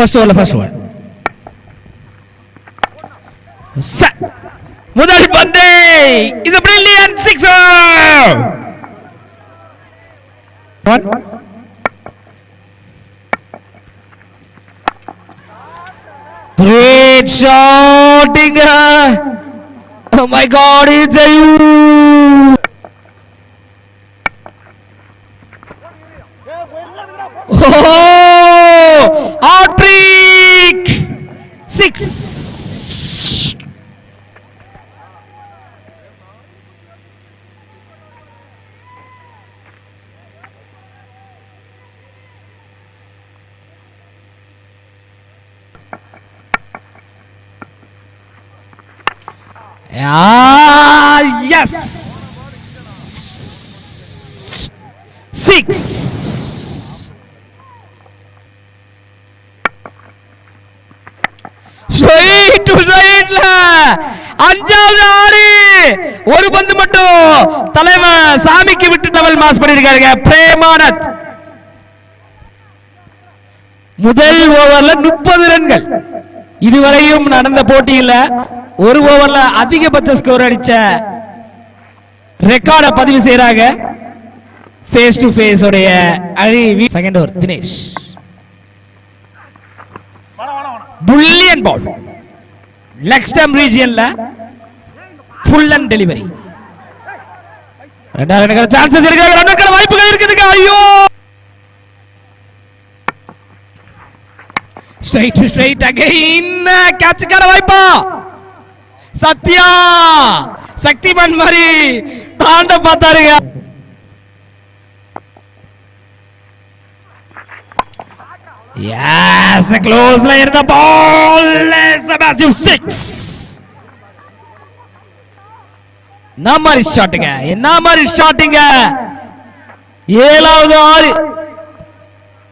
First ஓவர்ல first over முதல் பந்து is a brilliant sixer. One. Great shotting. Oh my God, it's a oh, hat-trick. 6. Yes. 6. Straight to right la. அஞ்சாவது ஆறு. ஒரு பந்து மட்டும் தலைவன் சாமிக்கு விட்டு டபுள் மாஸ் பண்ணிருக்காருங்க பிரேமானந்த். முதல் ஓவர்ல 30 ரன்கள். இதுவரையும் நடந்த போட்டியில் ஒரு ஓவர்ல அதிகபட்ச ஸ்கோர் அடிச்ச ரெக்கார்டை பதிவு செய்யறாங்க. ஃபேஸ் டு ஃபேஸ் உடைய அணி. செகண்ட் ஓவர் தினேஷ் புல்லியன் பால் லெக் ஸ்டம்ப் ரீஜியன்ல ஃபுல் அண்ட் டெலிவரி. ரெண்டாவது சான்சஸ் இருக்கு, ரன்னுக்கான வாய்ப்புகள் இருக்குதுங்க. ஐயோ ஸ்ட்ரைட் அகைன் கேட்சுக்கான வாய்ப்பா. சத்யா சக்திமன் மாதிரி தாண்ட பார்த்தாருங்க. Yes, close ல இருந்த ball is a massive 6. என்ன மாதிரி ஷாட்டுங்க, என்ன மாதிரி ஷாட்டுங்க. ஏழாவது ஆறு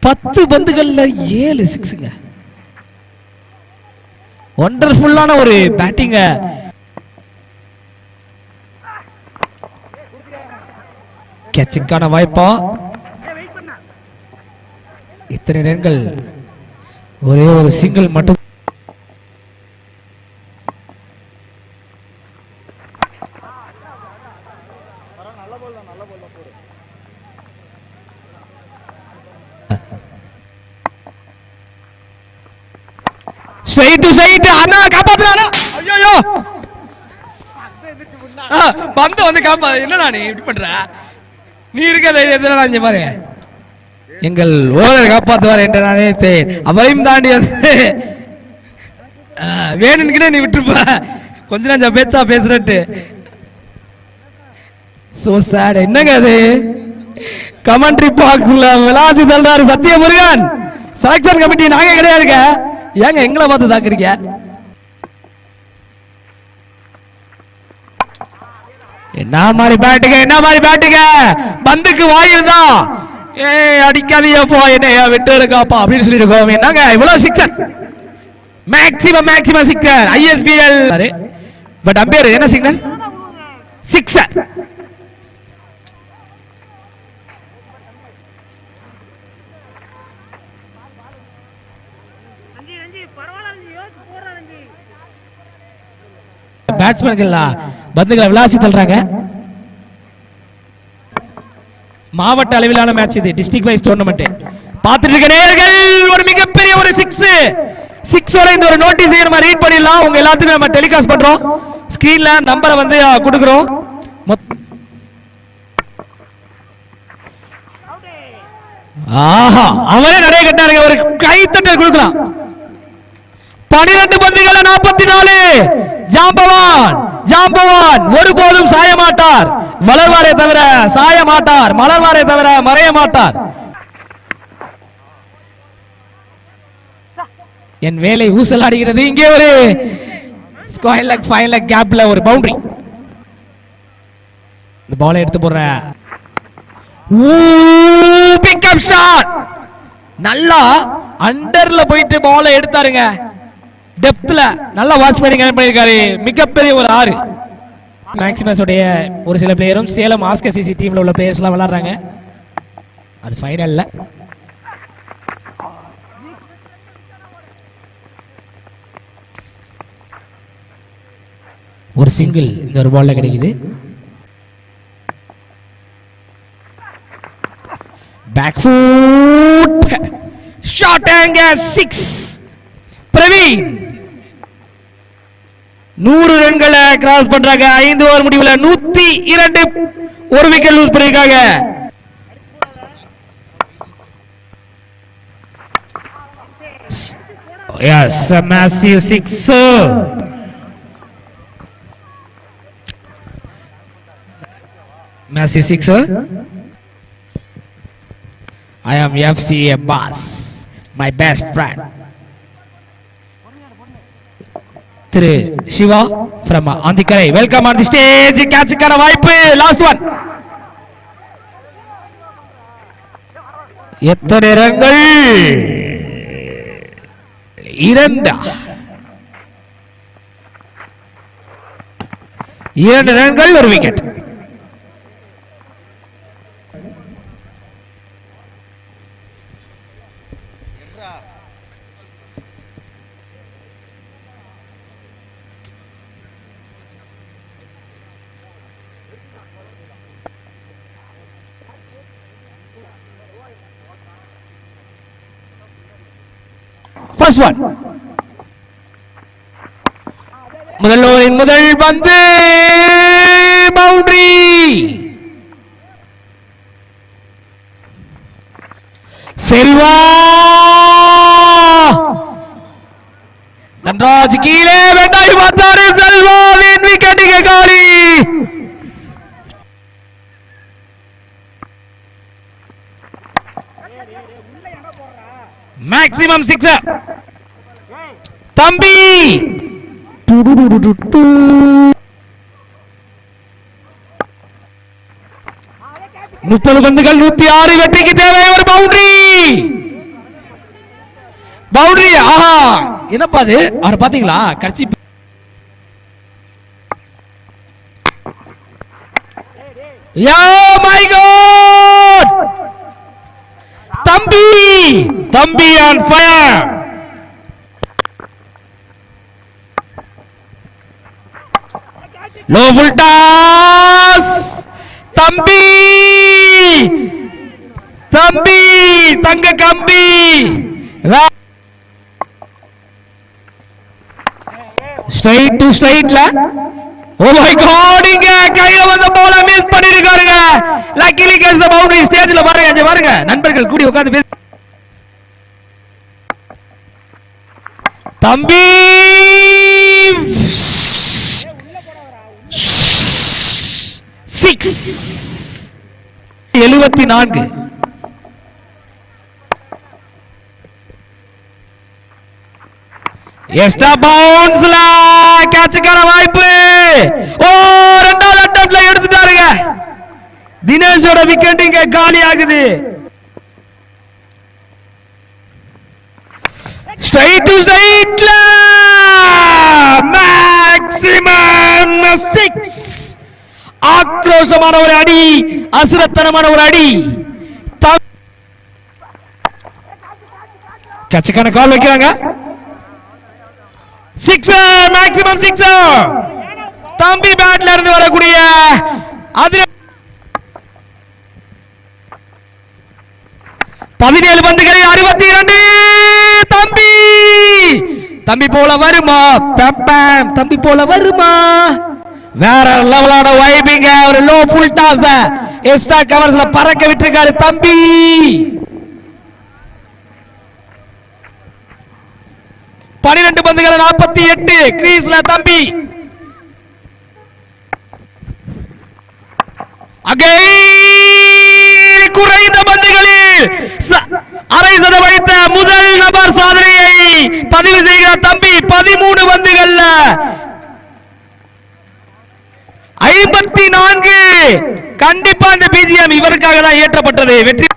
10 பந்துகள்ல 7 சிக்ஸுங்க. வண்டர்ஃபுல்லான ஒரு பேட்டிங்க. கேட்சுக்கான வாய்ப்பா. இத்தனை ரன்கள் ஒரே ஒரு சிங்கிள் மட்டும். Straight to straight. அண்ணா காப்பாத்துறானா. ஐயோ பந்து வந்து காப்பா. என்னடா நீ இப்படி பண்ற? நீ இருக்க தைரியத்துல இங்க பாரு, எங்கள் ஓனர் காப்பாத்துவார் என்று நான் நினைத்தேன். அவரையும் தாண்டி வந்து வேணும்னு நீ விட்டுருப்ப. கொஞ்ச நேரம் பேச்சா பேசுறட்டு. So chat. என்னங்க அது? கமெண்ட்ரி பாக்ஸ்ல விலாசி தள்ளாரு சத்தியமுருகன். செலக்ஷன் கமிட்டி நாங்க கிடையாதுங்க. ஏங்க எங்களை பார்த்து தாக்குறீங்க? என்ன மாதிரி பேட்டுங்க, என்ன மாதிரி பேட்டுங்க. பந்துக்கு வாயிருந்தா அடிக்காதீங்க போ, என்ன விட்டு இருக்காப்பா அப்படின்னு சொல்லிருக்கோம். என்னங்க இவ்வளவு sixer, maximum sixer ISBL. But umpire என்ன சிக்னல்? சிக்ஸர். பேட்ஸ்மேன்கள் பந்துகளை விளாசி தள்ளுறாங்க. மாவட்ட அளவிலான மேட்ச் இது, டிஸ்ட்ரிக்ட் வைஸ் டோர்னமெண்ட். பார்த்துட்டு இருக்க நேயர்கள் ஒரு மிகப்பெரிய ஒரு 6 வரை இந்த ஒரு நோட்டீஸ் நம்ம ரீட் பண்ணிடலாம். உங்க எல்லாத்துக்கும் நம்ம டெலிகாஸ்ட் பண்றோம். ஸ்கிரீன்ல நம்பரை வந்து கொடுக்குறோம். ஆஹா, அவரே நிறைய கட்டாருங்க. ஒரு கைத்தட்டல் கொடுக்கலாம். 12 பந்துகள் 44. ஜாம்பவான் ஒருபோதும் சாய மாட்டார். மலர்வாரே தவிர சாய மாட்டார், மலர்வாரே தவிர மறைய மாட்டார். என் வேலை ஊசலாடுகிறது. இங்கே ஒரு ஸ்கொயர் லெக் ஃபைன் லெக் கேப்ல ஒரு பவுண்டரி. இந்த பாலை எடுத்து போடுற பிக்கப் ஷாட். நல்லா அண்டர்ல போயிட்டு பாலை எடுத்தாருங்க. டெப்த்ல நல்ல வாட்ச்மேனிங் பண்ணிருக்காரு. மிகப்பெரிய ஒரு 6. மேக்ஸிமஸ் உடைய ஒரு சில பிளேயரும் சேலம் ஆஸ்கர் சிசி டீம்ல உள்ள பிளேயர்ஸ் எல்லாம் விளையாடுறாங்க. அது ஃபைனல்ல ஒரு சிங்கிள் இந்த ஒரு பால்ல கிடைக்குது. பேக் ஃபுட் ஷாட் அங்க 6. பிரவீன் 100 ரன்களை கிராஸ் பண்றாங்க. 5 ஓவர் முடிவுல 102, ஒரு விக்கெட் லூஸ் பண்ணிருக்காங்க. Yes, a massive sixer. Massive sixer. I am FCA boss, my best friend. Thiru Shiva from Andikarai. Welcome on the stage. Catch kana vaaipu. Last one. எத்தனை ரன்கள்? 2 ரன்கள், ஒரு விக்கெட். First one. முதல் ஓவரின் முதல் பந்து boundary. Selva Dhanraj கீழே வெட்டாய் பார்த்தாரு. செல்வாவின் விக்கெட்டுக்கு காலி. Maximum sixer. தம்பி 30 பந்துகள் 106, வெற்றிக்கு தேவை ஒரு பவுண்டரி. பவுண்டரி. ஆஹா, என்னப்பா அது? அவர் பாத்தீங்களா? கட்சி மை காட். தம்பி on fire. Low full toss. தம்பி தங்க கம்பி. ஸ்ட்ரைட் டு ஸ்ட்ரைட்ல. ஓ மை காட், இங்க கையில வந்த பால மிஸ் பண்ணிருக்காருங்க. Luckily gets the boundary. ஸ்டேஜ்ல பாருங்க நண்பர்கள் கூடி உட்கார்ந்து பேச. தம்பி 6. 74. எக்ஸ்ட்ரா பவுன்ஸ்ல கேட்சுக்கான வாய்ப்பு. ஓ, இரண்டாவது அட்டம்ப்ட்ல எடுத்துட்டாருங்க. தினேஷோட விக்கெட் இங்க காலி ஆகுது. ஸ்ட்ரைட் டு ஸ்ட்ரைட்ல மேக்ஸிமம் 6. ஆக்ரோஷமான ஒரு அடி, அசுரத்தனமான ஒரு அடி. கேட்சுக்கான கால் வைக்கிறாங்க. 6, மேக்ஸிமம் 6. தம்பி பேட்ல இருந்து வரக்கூடிய அது 17 பந்துகளில் 62. தம்பி போல வருமா? தம்பி போல வருமா? வேற லெவலான வைபிங்க. ஒரு லோ ஃபுல் டாஸ் எக்ஸ்ட்ரா கவர்ஸ்ல பறக்க விட்டுருக்காரு தம்பி. பன்னிரண்டு பந்துகள் 48 கிரீஸ்ல தம்பி. குறைந்த பந்துகளில் அரை சதம் வைத்த முதல் நபர் சாதனையை பதிவு செய்கிறார் தம்பி. 13 பந்துகள்ல 54. கண்டிப்பா இந்த பிஜிஎம் இவருக்காக தான் ஏற்றப்பட்டது. வெற்றி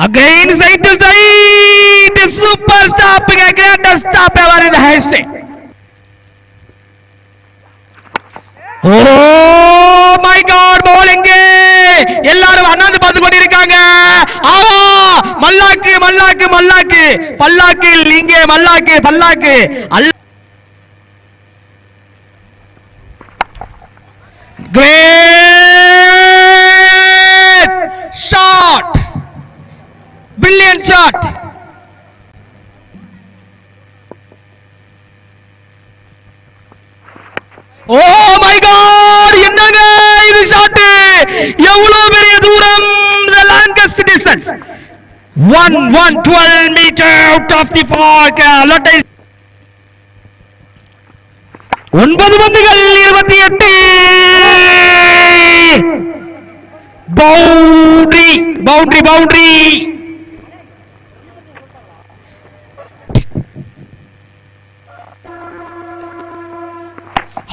again side to side, super stopping, a greatest stop ever in the history. Oh my god, bowling எல்லாரும் அண்ணாந்து பார்த்து கொண்டிருக்காங்க. ஆவா, மல்லாக்கு பல்லாக்கில் இங்கே மல்லாக்கு பல்லாக்கு Great shot, brilliant shot. Oh my God, என்னங்க இது ஷாட், எவ்வளவு பெரிய தூரம், the longest distance, 112 meter out of the park. லொட்டை 9 பந்துகள் 28. Boundary boundary boundary.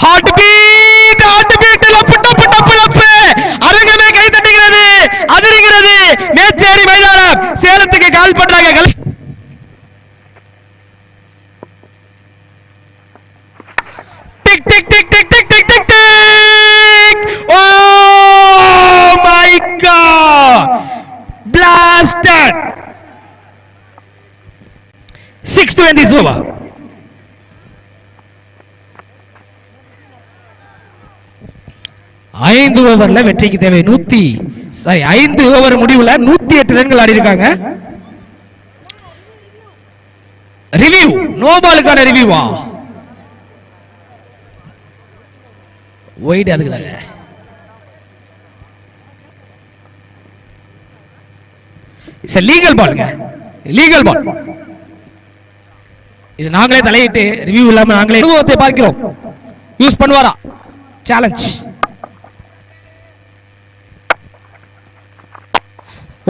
Heart beat லப்பு டப்பு டப்பு லப்பு. அரங்கமே கை தட்டுகிறது, அதிர்கிறது. மேச்சேரி மைதானம் சேலத்துக்கு கால் பண்றாங்க. Tick tick tick tick tick tick tick tick. Oh my god, blasted. 6 to end this over. 5 ஓவர்ல வெற்றிக்கு தேவை 5 ஓவர் முடிவுல 108 ரன்கள் ஆடி இருக்காங்க. ரிவ்யூ, நோ பாலுக்கான ரிவ்யூவா? வைட் அதுக்குதாங்க. இட்ஸ் லீகல் பாலுங்க, லீகல் பால். இது நாங்களே தலையிட்டு ரிவ்யூ இல்லாம நாங்களே அனுபவத்தை பார்க்கிறோம். யூஸ் பண்ணுவாரா? சேலஞ்ச்.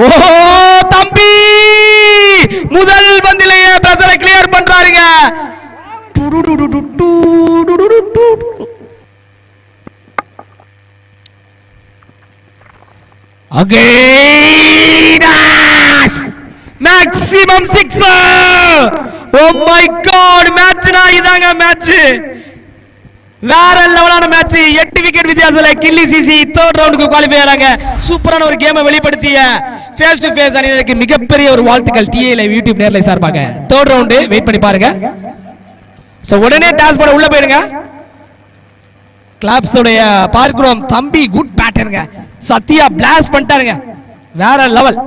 ஓ தம்பி, முதல் பந்திலேயே பிரஷரை கிளியர் பண்றாருங்க. மேக்ஸிமம் 6. ஓ மை காட், மேட்ச்னா இதாங்க மேட்ச். வேற லெவலான மேட்ச். 8 விக்கெட் வித்தியாசத்துல கில்லி சிசி தேர்ட் ரவுண்டுக்கு குவாலிஃபை ஆறாங்க. சூப்பரான ஒரு கேமை வெளிப்படுத்திய ஃபேஸ் டு ஃபேஸ் அணியினருக்கு மிகப்பெரிய ஒரு வாழ்த்துக்கள் டிஏ லைவ் யூடியூப் நேர்லை சார்பாக. தேர்ட் ரவுண்டு வெயிட் பண்ணி பாருங்க. சோ உடனே டாஸ் போட உள்ள போயிடுங்க. கிளாப்ஸ் உடைய பார்க்கிறோம். தம்பி குட் பேட்டர்ங்க, சத்யா பிளாஸ்ட் பண்ணிட்டாருங்க, வேற லெவல்.